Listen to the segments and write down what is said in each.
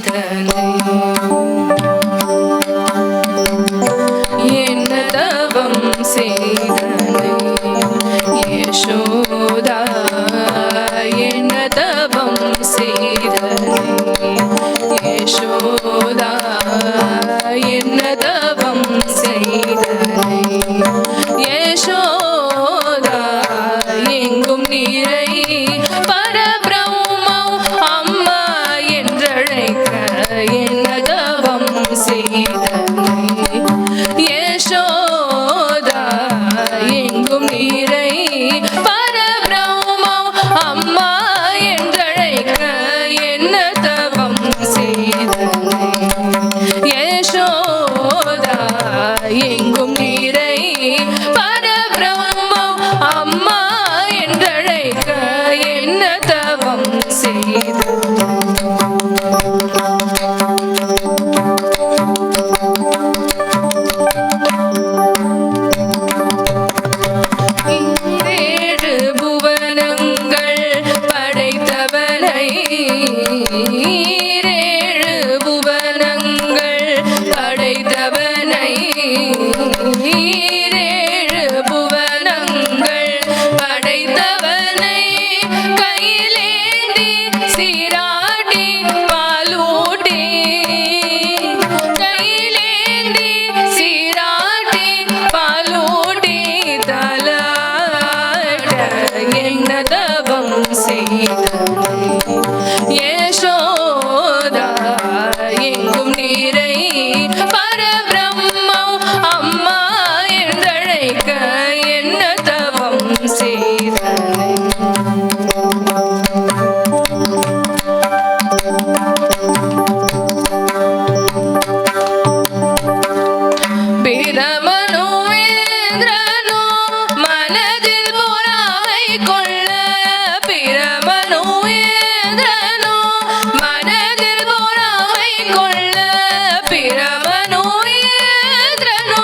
செய்தனை என்ன தவம் செய்தனை யசோதா என்ன தவம் செய்தனை யசோதா என்ன தவம் செய்தனை யசோதா எங்கும் நீரை பரபிரம்மம் அம்மா என்றழைக்க என்ன தவம் செய்தனை யசோதா எங்கும் நீரை பரபிரம்மம் அம்மா என்றழைக்க என்ன தவம் செய்தனை யசோதா எங்கும் நீரை பரபிரம்மம் அம்மா என்றழைக்க என்ன தவம் செய்தனை ஈரேழு புவனங்கள் படைத்தவனை ஈரேழு புவனங்கள் படைத்தவனை ஈரேழு புவனங்கள் படைத்தவனை கையிலேந்தி சீராட்டி பாலூட்டி கையிலேந்தி சீராட்டி பாலூட்டி தலாட்ட என்ன தவம் செய்தனை யசோதா எங்கும் நீரை பரபிரம்மம் அம்மா என்றழைக்க என்ன தவம் செய்தனை பிரமனோ இந்திரனோ மனதில் பொறாமை கொள்ள பிரமனோ இந்திரனோ மனதில் பொறாமை கொள்ள பிரமனோ இந்திரனோ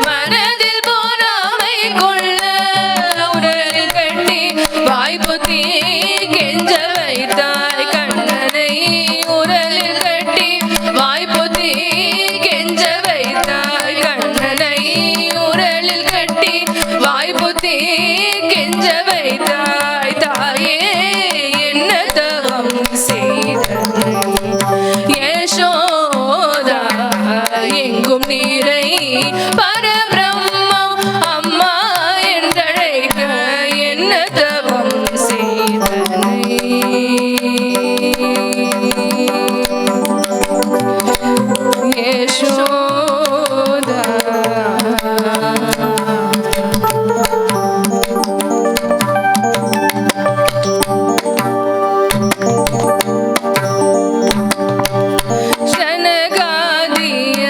மனதில் பொறாமை கொள்ள உடலில் கட்டி வாய்ப்புத்தி கெஞ்ச வைத்தாய் கண்ணனை உடலில் கட்டி வாய்ப்புத்தி கெஞ்ச வைத்தாய் கண்ணனை உரலில் கட்டி வாய்ப்புத்தி கெஞ்ச வைத்தாய் தாயே என்ன தவம் செய்தனை யசோதா எங்கும் நீரை பரபிரம்மம் அம்மா என்றழைக்க என்ன தவம் செய்தனை யசோதா சனகாதிய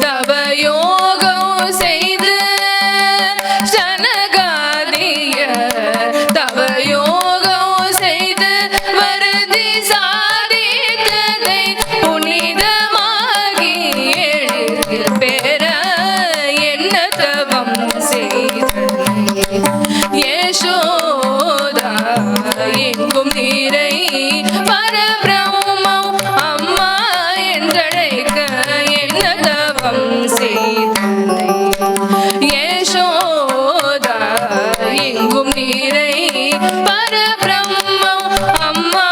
தவயோகம் செய்து சனகாதிய தவயோகம் செய்து வருதி சாதித்ததை புனிதமாகி எழில் பெற என்ன தவம் செய்தனை யசோதா எங்கும் நீரை பரபிரம்மம் அம்மா என்றழைக்க என்ன தவம் செய்தனை யசோதா எங்கும் நீரை பரபிரம்மம் அம்மா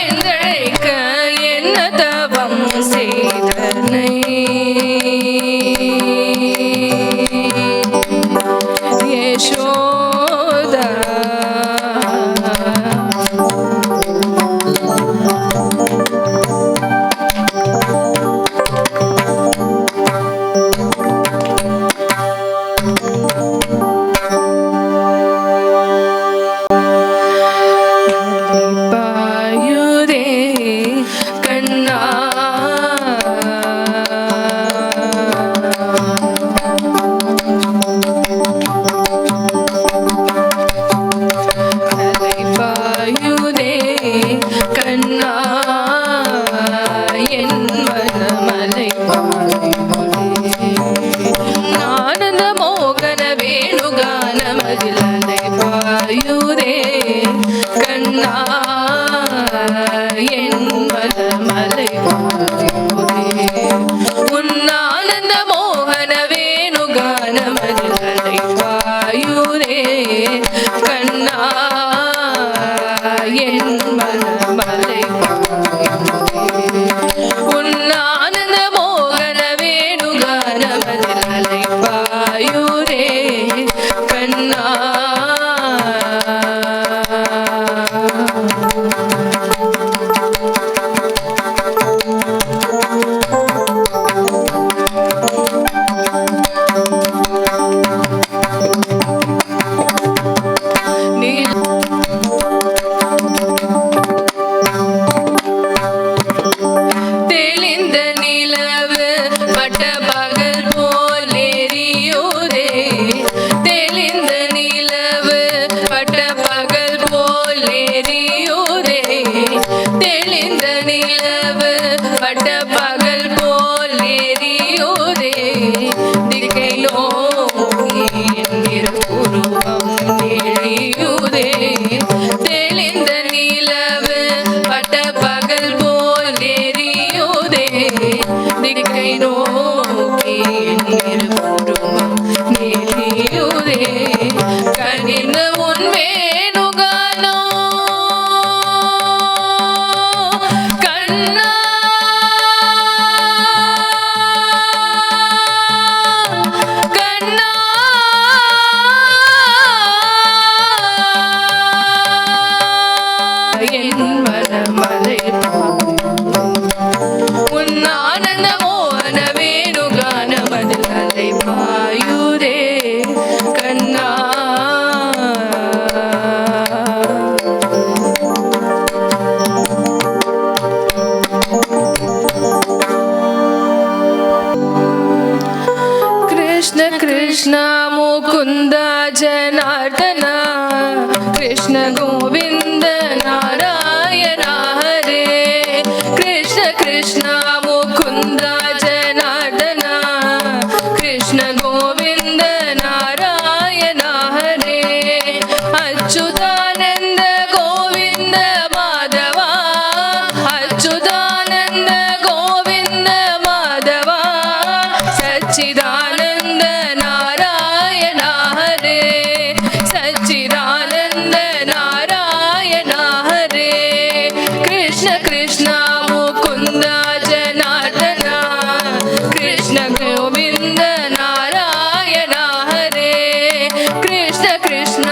என்றழைக்க என்ன தவம் செய்தனை யசோதா பாயுதே கண்ணா பாயுதே கண்ணா என் மனமலை பாயுதே ஆனந்த மோகன வேணுகானமதில் அலை பாயுதே கண்ணா என் மனமலை கண்ணா என் மனமலை உன் ஆனந்த மோகன வேணுகானமதில் அலைப்பாயுதே கண்ணா தெளிந்த நிலவு பட்ட பகல் போல் எரியுதே தெளிந்த நிலவு பட்ட பகல் போல் எரியுதே தெளிந்த நிலவு பட்ட பகல் போல் எரியுதே திக்கை நோக்கி உருவம் எரியுதே தெளிந்த நிலவு பட்ட பகல் போல் எரியுதே திக்கை நோக்கி உருவம் எரியுதே கனிந்த உன் வேணுகானோ கண்ணா கண்ணா என் மனமலை உன் ஆனந்த மோகன வேணுகானமதில் அலைப்பாயுதே கண்ணா कृष्ण कृष्ण मुकुंद जनार्दन कृष्ण गोविंद नारायण हरे कृष्ण कृष्ण मुकुंद जनार्दन कृष्ण गोविंद नारायण हरे अच्युतानंद गोविंद माधवा अच्युतानंद गोविंद माधवा सच्चिदानंद नारायण हरे सच्चिदानंद नारायण हरे कृष्ण कृष्ण मुकुंद जनार्दन कृष्ण गोविंद नारायण हरे कृष्ण कृष्ण